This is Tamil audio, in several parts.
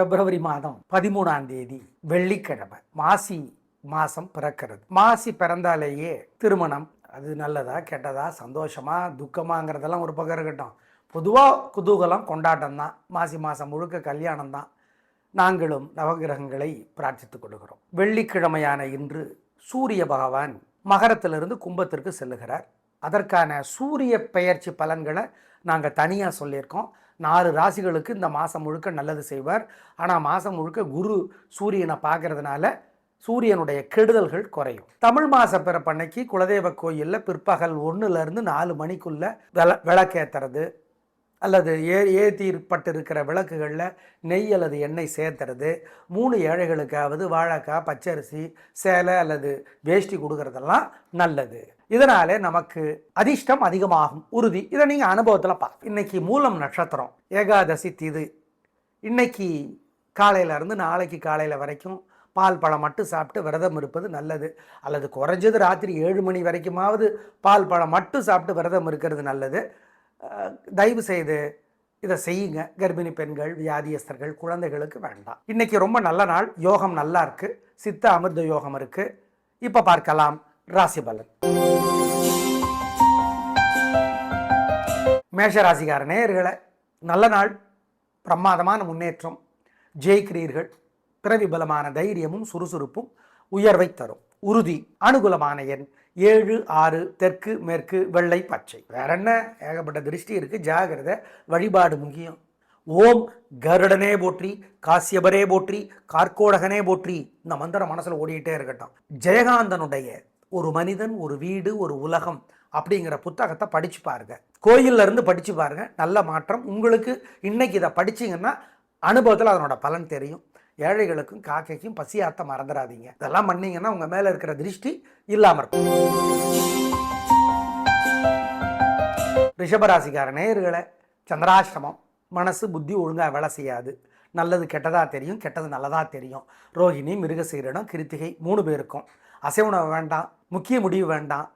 பிப்ரவரி மாதம் 13ஆம் தேதி வெள்ளிக்கிழமை மாசி மாசம் பிறக்கிறது. மாசி பிறந்தாலேயே திருமணம் அது நல்லதா கெட்டதா சந்தோஷமா துக்கமாங்கிறதெல்லாம் ஒரு பக்கம் இருக்கட்டும். பொதுவாக குதூகலம் கொண்டாட்டம் தான். மாசி மாதம் முழுக்க கல்யாணம் தான். நாங்களும் நவகிரகங்களை பிரார்த்தித்துக் கொள்கிறோம். வெள்ளிக்கிழமையான இன்று சூரிய பகவான் மகரத்திலிருந்து கும்பத்திற்கு செல்லுகிறார். அதற்கான சூரிய பெயர்ச்சி பலன்களை நாங்கள் தனியாக சொல்லியிருக்கோம். 4 ராசிகளுக்கு இந்த மாதம் முழுக்க நல்லது செய்வார். ஆனால் மாதம் முழுக்க குரு சூரியனை பார்க்கறதுனால சூரியனுடைய கெடுதல்கள் குறையும். தமிழ் மாத பிறப்பன்னைக்கு குலதெய்வ கோயிலில் பிற்பகல் 1லேருந்து 4 மணிக்குள்ளே விளக்கேற்றுறது அல்லது ஏற்றிப்பட்டு இருக்கிற விளக்குகளில் நெய் அல்லது எண்ணெய் சேர்த்துறது, 3 ஏழைகளுக்காவது வாழைக்காய் பச்சரிசி சேலை அல்லது வேஷ்டி கொடுக்கறதெல்லாம் நல்லது. இதனாலே நமக்கு அதிர்ஷ்டம் அதிகமாகும் உறுதி. இதை நீங்கள் அனுபவத்தில் இன்னைக்கு மூலம் நட்சத்திரம் ஏகாதசி திதி. இன்னைக்கு காலையிலேருந்து நாளைக்கு காலையில் வரைக்கும் பால் பழம் மட்டும் சாப்பிட்டு விரதம் இருப்பது நல்லது. அல்லது குறைஞ்சது ராத்திரி 7 மணி வரைக்குமாவது பால் பழம் மட்டும் சாப்பிட்டு விரதம் இருக்கிறது நல்லது. தயவு செய்து இதை செய்யுங்க. கர்ப்பிணி பெண்கள், வியாதியஸ்தர்கள், குழந்தைகளுக்கு வேண்டாம். இன்னைக்கு ரொம்ப நல்ல நாள். யோகம் நல்லா இருக்கு. சித்த அமிர்த யோகம் இருக்கு. இப்போ பார்க்கலாம் ராசி பலன். மேஷ ராசிக்கார நேயர்களே, நல்ல நாள். பிரமாதமான முன்னேற்றம். ஜெயிக்கிறீர்கள். பிறவி பலமான தைரியமும் சுறுசுறுப்பும் உயர்வை தரும் உறுதி. அனுகூலமான எண் 7, 6 தெற்கு மேற்கு வெள்ளை பச்சை. வேற என்ன, ஏகப்பட்ட திருஷ்டி இருக்கு. ஜாகிரதை. வழிபாடு முக்கியம். ஓம் கருடனே போற்றி, காசியபரே போற்றி, கார்கோடகனே போற்றி. இந்த மந்திரம் மனசுல ஓடிக்கிட்டே இருக்கட்டும். ஜெயகாந்தனுடைய ஒரு மனிதன் ஒரு வீடு ஒரு உலகம் அப்படிங்கிற புத்தகத்தை படிச்சு பாருங்க. கோயில்ல இருந்து படிச்சு பாருங்க. நல்ல மாற்றம் உங்களுக்கு. இன்னைக்கு இதை படிச்சீங்கன்னா அனுபவத்தில் அதனோட பலன் தெரியும். ஏழைகளுக்கும் காக்கைக்கும் பசியாத்த மறந்துடாதீங்க. இதெல்லாம் பண்ணீங்கன்னா உங்க மேல இருக்கிற திருஷ்டி இல்லாம இருக்கும். ரிஷபராசிக்கார நேயர்களே, சந்திராஷ்டமம். மனசு புத்தி ஒழுங்கா வேலை செய்யாது. நல்லது கெட்டதா தெரியும், கெட்டது நல்லதா தெரியும். ரோகிணி, மிருகசீரிடம், கிருத்திகை 3 பேருக்கும் அசைவுணவு வேண்டாம், முக்கிய முடிவு வேண்டாம்.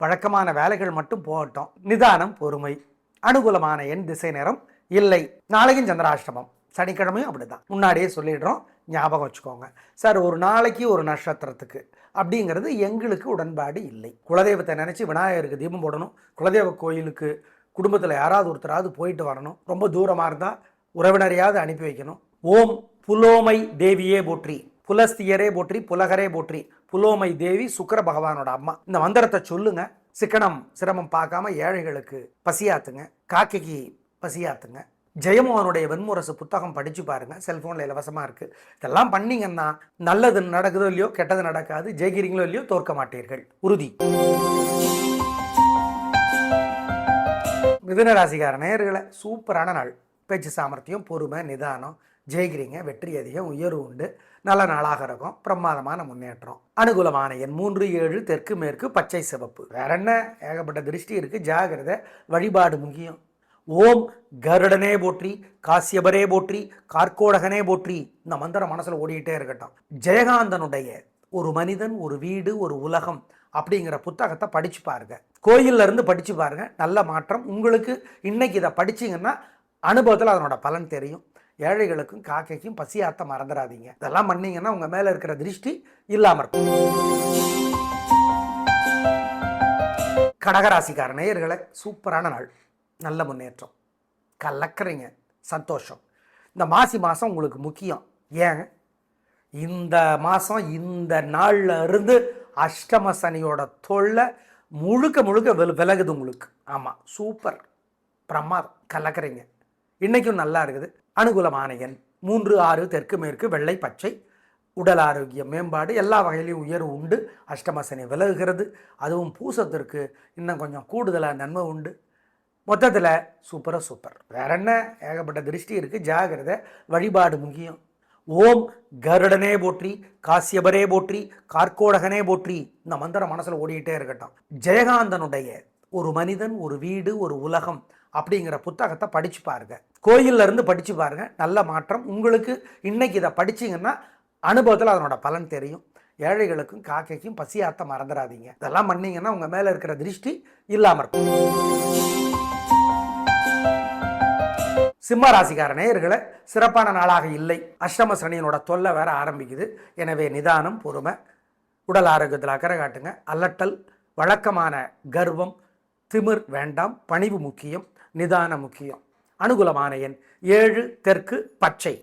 வழக்கமான வேலைகள் மட்டும் போகட்டும். நிதானம், பொறுமை. அனுகூலமான எண் திசை நேரம் இல்லை. நாளைக்கும் சந்திராஷ்டமம். சனிக்கிழமையும் அப்படிதான். முன்னாடியே சொல்லிடுறோம், ஞாபகம் வச்சுக்கோங்க. சார் ஒரு நாளைக்கு ஒரு நட்சத்திரத்துக்கு அப்படிங்கிறது எங்களுக்கு உடன்பாடு இல்லை. குலதெய்வத்தை நினச்சி விநாயகருக்கு தீபம் போடணும். குலதெய்வ கோயிலுக்கு குடும்பத்தில் யாராவது ஒருத்தராவது போயிட்டு வரணும். ரொம்ப தூரமாக இருந்தால் உறவினரையாவது அனுப்பி வைக்கணும். ஓம் புலோமை தேவியே போற்றி, புலஸ்தியரே போற்றி, புலகரே போற்றி. புலோமை தேவி சுக்கிர பகவானோட அம்மா. இந்த மந்திரத்தை சொல்லுங்க. சிக்கனம் சிரமம் பார்க்காம ஏழைகளுக்கு பசியாத்துங்க, காக்கைக்கு பசியாத்துங்க. ஜெயமோகனுடைய வெண்முரசு புத்தகம் படிச்சு பாருங்க. செல்போன்ல இலவசமா இருக்கு. இதெல்லாம் பண்ணீங்கன்னா நல்லது நடக்குதோ இல்லையோ, கெட்டது நடக்காது. ஜெயிக்கிறீங்களோ இல்லையோ, தோற்க மாட்டீர்கள் உறுதி. மிதுன ராசிக்கார நேயர்களே, சூப்பரான நாள். பேச்சு சாமர்த்தியம், பொறுமை, நிதானம். ஜெயிக்கிறீங்க. வெற்றி அதிகம், உயர்வு உண்டு. நல்ல நாளாக இருக்கும். பிரமாதமான முன்னேற்றம். அனுகூலமான எண் 3, 7 தெற்கு மேற்கு பச்சை சிவப்பு. வேற என்ன, ஏகப்பட்ட திருஷ்டி இருக்கு. ஜாகிரதை. வழிபாடு முக்கியம். ஓம் கருடனே போற்றி, காசியபரே போற்றி, கார்கோடகனே போற்றி. இந்த மந்திரம் மனசுல ஓடிக்கிட்டே இருக்கட்டும். ஜெயகாந்தனுடைய ஒரு மனிதன் ஒரு வீடு ஒரு உலகம் அப்படிங்கிற புத்தகத்தை படிச்சு பாருங்க. கோயில்ல இருந்து படிச்சு பாருங்க. நல்ல மாற்றம் உங்களுக்கு. இன்னைக்கு இதை படிச்சீங்கன்னா அனுபவத்தில் அதனோட பலன் தெரியும். ஏழைகளுக்கும் காக்கைக்கும் பசியாத்த மறந்துடாதீங்க. இதெல்லாம் பண்ணீங்கன்னா உங்க மேல இருக்கிற திருஷ்டி இல்லாம இருக்கும். கடகராசிக்கார நேயர்களே, சூப்பரான நாள். நல்ல முன்னேற்றம். கலக்கிறீங்க. சந்தோஷம். இந்த மாசி மாதம் உங்களுக்கு முக்கியம். ஏங்க, இந்த மாதம் இந்த நாளில் இருந்து அஷ்டம சனியோட தொல்லை முழுக்க விலகுது உங்களுக்கு. ஆமாம், சூப்பர், பிரமாதம். கலக்கிறீங்க. இன்றைக்கும் நல்லா இருக்குது. அனுகூலமான எண் 3, 6 தெற்கு மேற்கு வெள்ளை பச்சை. உடல் ஆரோக்கியம் மேம்பாடு. எல்லா வகையிலையும் உயர்வு உண்டு. அஷ்டம சனி விலகுகிறது. அதுவும் பூசத்திற்கு இன்னும் கொஞ்சம் கூடுதலாக நன்மை உண்டு. மொத்தத்தில் சூப்பர். வேற என்ன, ஏகப்பட்ட திருஷ்டி இருக்கு. ஜாகிரதை. வழிபாடு முக்கியம். ஓம் கருடனே போற்றி, காசியபரே போற்றி, கார்கோடகனே போற்றி. இந்த மந்திரம் மனசுல ஓடிக்கிட்டே இருக்கட்டும். ஜெயகாந்தனுடைய ஒரு மனிதன் ஒரு வீடு ஒரு உலகம் அப்படிங்கிற புத்தகத்தை படிச்சு பாருங்க. கோயில்ல இருந்து படிச்சு பாருங்க. நல்ல மாற்றம் உங்களுக்கு. இன்னைக்கு இதை படிச்சீங்கன்னா அனுபவத்தில் அதனோட பலன் தெரியும். ஏழைகளுக்கும் காக்கைக்கும் பசியாத்த மறந்துடாதீங்க. இதெல்லாம் பண்ணீங்கன்னா உங்க மேல இருக்கிற திருஷ்டி இல்லாம இருக்கும். சிம்ம ராசிக்கார நேயர்களை சிறப்பான நாளாக இல்லை. அஷ்டம சனியினோட தொல்லை வேற ஆரம்பிக்குது. எனவே நிதானம், பொறுமை, உடல் ஆரோக்கியத்தில் அக்கறை காட்டுங்க. அல்லட்டல், வழக்கமான கர்வம், திமிர் வேண்டாம். பணிவு முக்கியம், நிதானம் முக்கியம். அனுகூலமான எண் 7, தெற்கு, பச்சை.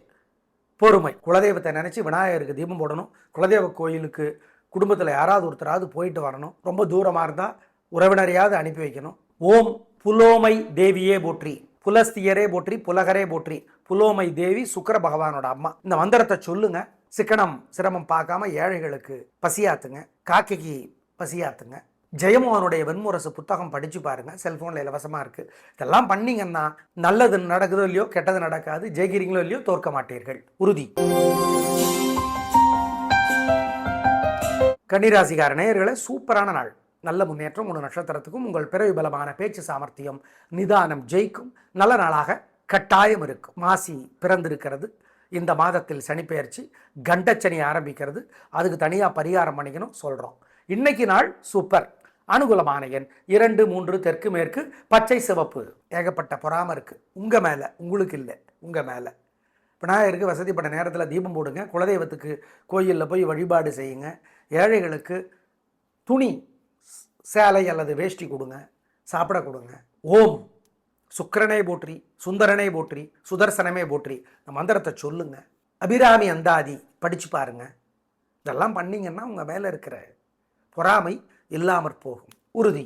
பொறுமை. குலதெய்வத்தை நினச்சி விநாயகருக்கு தீபம் போடணும். குலதெய்வ கோயிலுக்கு குடும்பத்தில் யாராவது ஒருத்தராவது போயிட்டு வரணும். ரொம்ப தூரமாக இருந்தால் உறவினரையாவது அனுப்பி வைக்கணும். ஓம் புலோமை தேவியே போற்றி, புலஸ்தியரே போற்றி, புலகரே போற்றி. புலோமை தேவி சுக்கிர பகவானோட அம்மா. இந்த மந்திரத்தை சொல்லுங்க. சிக்கனம் சிரமம் பார்க்காம ஏழைகளுக்கு பசியாத்துங்க. காக்கைக்கு பசியாத்துங்க. ஜெயமோகனுடைய வெண்முரசு புத்தகம் படிச்சு பாருங்க, செல்போன்ல இலவசமா இருக்கு. இதெல்லாம் பண்ணீங்கன்னா நல்லது நடக்குதோ இல்லையோ, கெட்டது நடக்காது. ஜெயிக்கிறீங்களோ இல்லையோ, தோற்க மாட்டீர்கள், உறுதி. கன்னிராசிக்கார நேயர்களே, சூப்பரான நாள். நல்ல முன்னேற்றம். 3 நட்சத்திரத்துக்கும் உங்கள் பிறவி பலமான பேச்சு சாமர்த்தியம், நிதானம் ஜெயிக்கும். நல்ல நாளாக கட்டாயம் இருக்கும். மாசி பிறந்திருக்கிறது. இந்த மாதத்தில் சனிப்பெயர்ச்சி, கண்டச்சனி ஆரம்பிக்கிறது. அதுக்கு தனியாக பரிகாரம் பண்ணிக்கணும், சொல்கிறோம். இன்னைக்கு நாள் சூப்பர். அனுகூலமான எண் 2, 3, தெற்கு, மேற்கு, பச்சை, சிவப்பு. ஏகப்பட்ட பொறாம இருக்கு உங்க மேல, உங்களுக்கு இல்லை, உங்க மேல. விநாயகருக்கு வசதிப்பட்ட நேரத்தில் தீபம் போடுங்க. குலதெய்வத்துக்கு கோயிலில் போய் வழிபாடு செய்யுங்க. ஏழைகளுக்கு துணி, சேலை அல்லது வேஷ்டி கொடுங்க, சாப்பிட கொடுங்க. ஓம் சுக்கிரனே போற்றி, சுந்தரனே போற்றி, சுதர்சனமே போற்றி. இந்த மந்திரத்தை சொல்லுங்க. அபிராமி அந்தாதி படிச்சு பாருங்க. இதெல்லாம் பண்ணீங்கன்னா உங்க மேல இருக்கிற பொறாமை இல்லாமற் போகும், உறுதி.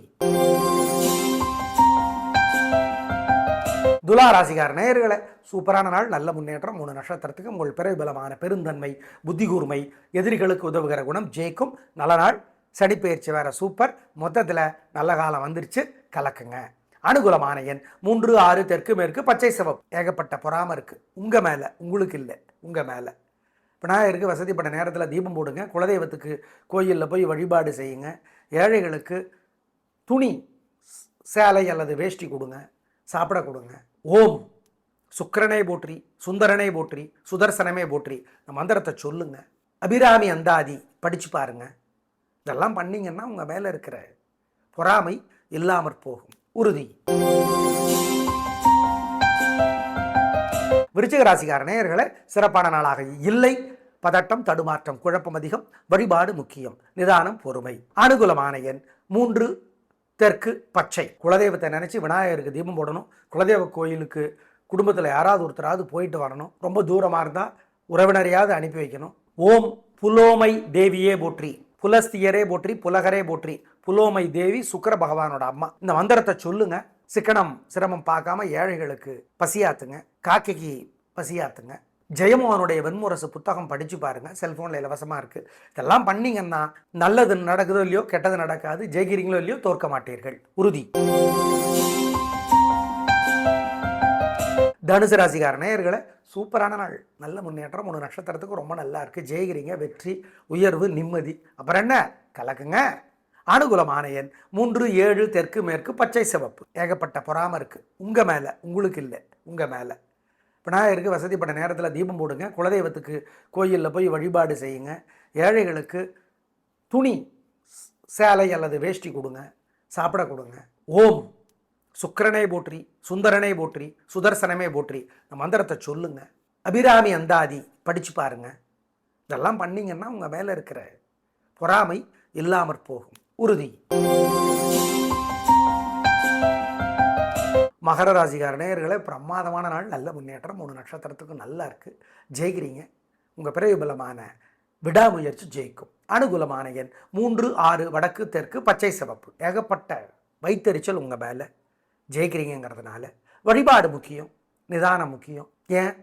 துலா ராசிக்கார நேயர்களே, சூப்பரான நாள். நல்ல முன்னேற்றம். 3 நட்சத்திரத்துக்கு உங்கள் பிறவி பலமான பெருந்தன்மை, புத்தி கூர்மை, எதிரிகளுக்கு உதவுகிற குணம் ஜெயிக்கும். நல்ல நாள். சனிப்பெயர்ச்சி வேற சூப்பர். மொத்தத்தில் நல்ல காலம் வந்துருச்சு, கலக்குங்க. அனுகூலமான எண் 3, 6, தெற்கு, மேற்கு, பச்சை, சிவப்பு. ஏகப்பட்ட பொறாம இருக்கு உங்க மேல, உங்களுக்கு இல்லை, உங்க மேல. விநாயகருக்கு வசதிப்பட்ட நேரத்தில் தீபம் போடுங்க. குலதெய்வத்துக்கு கோயிலில் போய் வழிபாடு செய்யுங்க. ஏழைகளுக்கு துணி, சேலை அல்லது வேஷ்டி கொடுங்க, சாப்பிட கொடுங்க. ஓம் சுக்கிரனே போற்றி, சுந்தரனே போற்றி, சுதர்சனமே போற்றி. இந்த மந்திரத்தை சொல்லுங்க. அபிராமி அந்தாதி படிச்சு பாருங்க. இதெல்லாம் பண்ணீங்கன்னா உங்க மேல இருக்கிற பொறாமை இல்லாமற் போகும், உறுதி. விருச்சிக ராசிக்கார நேயர்களே, சிறப்பான நாளாக இல்லை. பதட்டம், தடுமாற்றம், குழப்பம் அதிகம். வழிபாடு முக்கியம், நிதானம், பொறுமை. அனுகூலமான எண் 3, தெற்கு, பச்சை. குலதெய்வத்தை நினைச்சு விநாயகருக்கு தீபம் போடணும். குலதெய்வ கோயிலுக்கு குடும்பத்தில் யாராவது ஒருத்தராவது போயிட்டு வரணும். ரொம்ப தூரமாக இருந்தால் உறவினரையாவது அனுப்பி வைக்கணும். ஓம் புலோமை தேவியே போற்றி, புலஸ்தியரே போற்றி, புலகரே போற்றி. புலோமை தேவி சுக்கிர பகவானோட அம்மா. இந்த மந்திரத்தை சொல்லுங்க. சிக்கனம் சிரமம் பார்க்காம ஏழைகளுக்கு பசியாத்துங்க. காக்கைக்கு பசியாத்துங்க. ஜெயமோகனுடைய வெண்முரசு புத்தகம் படிச்சு பாருங்க, செல்போன்ல இலவசமா இருக்கு. இதெல்லாம் பண்ணீங்கன்னா நல்லது நடக்குதோ இல்லையோ, கெட்டது நடக்காது. ஜெயிக்கிறீங்களோ இல்லையோ, தோற்க மாட்டீர்கள், உறுதி. தனுசு ராசிக்கார நேயர்களே, சூப்பரான நாள். நல்ல முன்னேற்றம். 3 நட்சத்திரத்துக்கு ரொம்ப நல்லா இருக்கு. ஜெயிக்கிறீங்க. வெற்றி, உயர்வு, நிம்மதி. அப்புறம் என்ன, கலக்குங்க. அனுகூலமான எண் 3, 7, தெற்கு, மேற்கு, பச்சை, சிவப்பு. ஏகப்பட்ட பொறாம இருக்கு உங்க மேல, உங்களுக்கு இல்லை, உங்க மேல. விநாயகருக்கு வசதிப்பட்ட நேரத்தில் தீபம் போடுங்க. குலதெய்வத்துக்கு கோயிலில் போய் வழிபாடு செய்யுங்க. ஏழைகளுக்கு துணி, சேலை அல்லது வேஷ்டி கொடுங்க, சாப்பிட கொடுங்க. ஓம் சுக்கிரனே போற்றி, சுந்தரனே போற்றி, சுதர்சனமே போற்றி. இந்த மந்திரத்தை சொல்லுங்க. அபிராமி அந்தாதி படிச்சு பாருங்க. இதெல்லாம் பண்ணீங்கன்னா உங்க மேல இருக்கிற பொறாமை இல்லாமற் போகும், உறுதி. மகர ராசிக்கார நேயர்களே, பிரமாதமான நாள். நல்ல முன்னேற்றம். 3 நட்சத்திரத்துக்கு நல்லா இருக்கு. ஜெயிக்கிறீங்க. உங்க பிறவி பலமான விடாமுயற்சி ஜெயிக்கும். அனுகூலமான எண் 3, 6, வடக்கு, தெற்கு, பச்சை, சிவப்பு. ஏகப்பட்ட வைத்தறிச்சல் உங்க மேல. ஜெயிக்கிறீங்கிறதுனால வழிபாடு முக்கியம், நிதானம் முக்கியம். ஏன்,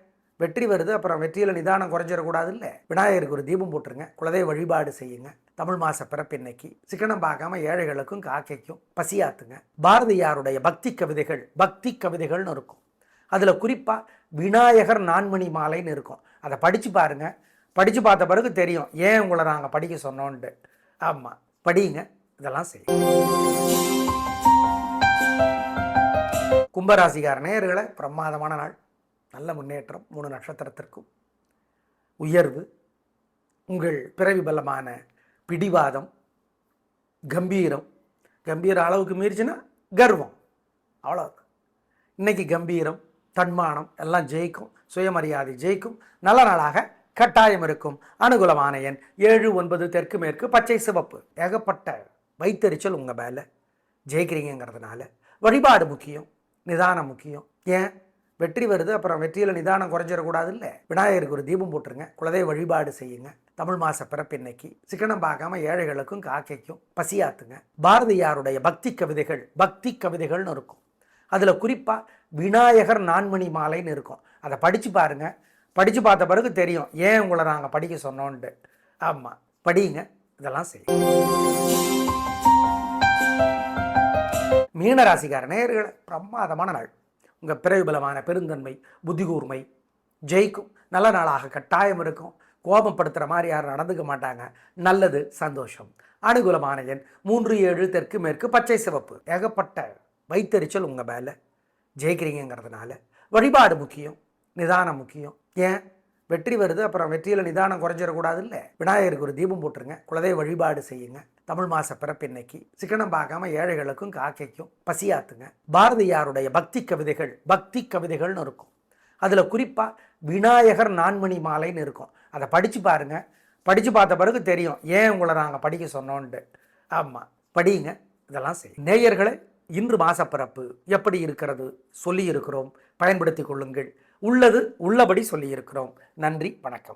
வெற்றி வருது, அப்புறம் வெற்றியில் நிதானம் குறைஞ்சிடக்கூடாது இல்லை. விநாயகருக்கு ஒரு தீபம் போட்டுருங்க. குலதெய்வ வழிபாடு செய்யுங்க. தமிழ் மாச பிறப்பு இன்னைக்கு. சிக்கனம் பார்க்காம ஏழைகளுக்கும் காக்கைக்கும் பசியாத்துங்க. பாரதியாருடைய பக்தி கவிதைகள்னு இருக்கும். அதில் குறிப்பாக விநாயகர் நான்மணி மாலைன்னு இருக்கும். அதை படித்து பாருங்க. படித்து பார்த்த பிறகு தெரியும் ஏன் உங்களை நாங்கள் படிக்க சொன்னோன்ட்டு. ஆமாம், படிங்க. இதெல்லாம் செய்யுங்க. கும்பராசிக்கார நேயர்களே, பிரமாதமான நாள். நல்ல முன்னேற்றம். 3 நட்சத்திரத்திற்கும் உயர்வு. உங்கள் பிறவி பலமான பிடிவாதம், கம்பீரம். கம்பீர அளவுக்கு மீறிச்சுன்னா கர்வம், அவ்வளோ. இன்னைக்கு கம்பீரம், தன்மானம் எல்லாம் ஜெயிக்கும், சுயமரியாதை ஜெயிக்கும். நல்ல நாளாக கட்டாயம் இருக்கும். அனுகூலமான எண் 7, 9 தெற்கு மேற்கு பச்சை சிவப்பு. ஏகப்பட்ட வைத்தறிச்சல் உங்கள் மேலே, ஜெயிக்கிறீங்கிறதுனால வழிபாடு முக்கியம், நிதானம் முக்கியம். ஏன் வெற்றி வருது, அப்புறம் வெற்றியில் நிதானம் குறைஞ்சிடக்கூடாது இல்லை. விநாயகருக்கு ஒரு தீபம் போட்டுருங்க, குலதெய்வ வழிபாடு செய்யுங்க. தமிழ் மாத பிறப்பு இன்னைக்கு சிக்கனம் பார்க்காம ஏழைகளுக்கும் காக்கைக்கும் பசியாத்துங்க. பாரதியாருடைய பக்தி கவிதைகள்னு இருக்கும். அதில் குறிப்பாக விநாயகர் நான்மணி மாலைன்னு இருக்கும். அதை படித்து பாருங்க. படித்து பார்த்த பிறகு தெரியும் ஏன் உங்களை நாங்கள் படிக்க சொன்னோன்ட்டு. ஆமாம், படிங்க, இதெல்லாம் செய்யும். மீனராசிக்கார நேயர்களே, பிரமாதமான நாள். உங்கள் பிறவிபலமான பெருந்தன்மை, புத்தி கூர்மை ஜெயிக்கும். நல்ல நாளாக கட்டாயம் இருக்கும். கோபப்படுத்துகிற மாதிரி யாரும் நடந்துக்க மாட்டாங்க. நல்லது, சந்தோஷம். அனுகூலமான எண் 3, 7 தெற்கு மேற்கு பச்சை சிவப்பு. ஏகப்பட்ட வைத்தறிச்சல் உங்கள் மேலே, ஜெயிக்கிறீங்கிறதுனால வழிபாடு முக்கியம், நிதானம் முக்கியம். ஏன் வெற்றி வருது, அப்புறம் வெற்றியில் நிதானம் குறைஞ்சிடக்கூடாது இல்லை. விநாயகருக்கு ஒரு தீபம் போட்டுருங்க, குலதெய்வ வழிபாடு செய்யுங்க. தமிழ் மாத பிறப்பு இன்னைக்கு சிக்கனம் பார்க்காம ஏழைகளுக்கும் காக்கைக்கும் பசியாத்துங்க. பாரதியாருடைய பக்தி கவிதைகள்னு இருக்கும். அதில் குறிப்பாக விநாயகர் நான்மணி மாலைன்னு இருக்கும். அதை படித்து பாருங்க. படித்து பார்த்த பிறகு தெரியும் ஏன் உங்களை நாங்கள் படிக்க சொன்னோன்ட்டு. ஆமாம், படிங்க, இதெல்லாம் செய்யும். நேயர்களே, இன்று மாசப்பிறப்பு எப்படி இருக்கிறது சொல்லி இருக்கிறோம், பயன்படுத்தி கொள்ளுங்கள். உள்ளது உள்ளபடி சொல்லியிருக்கிறோம். நன்றி, வணக்கம்.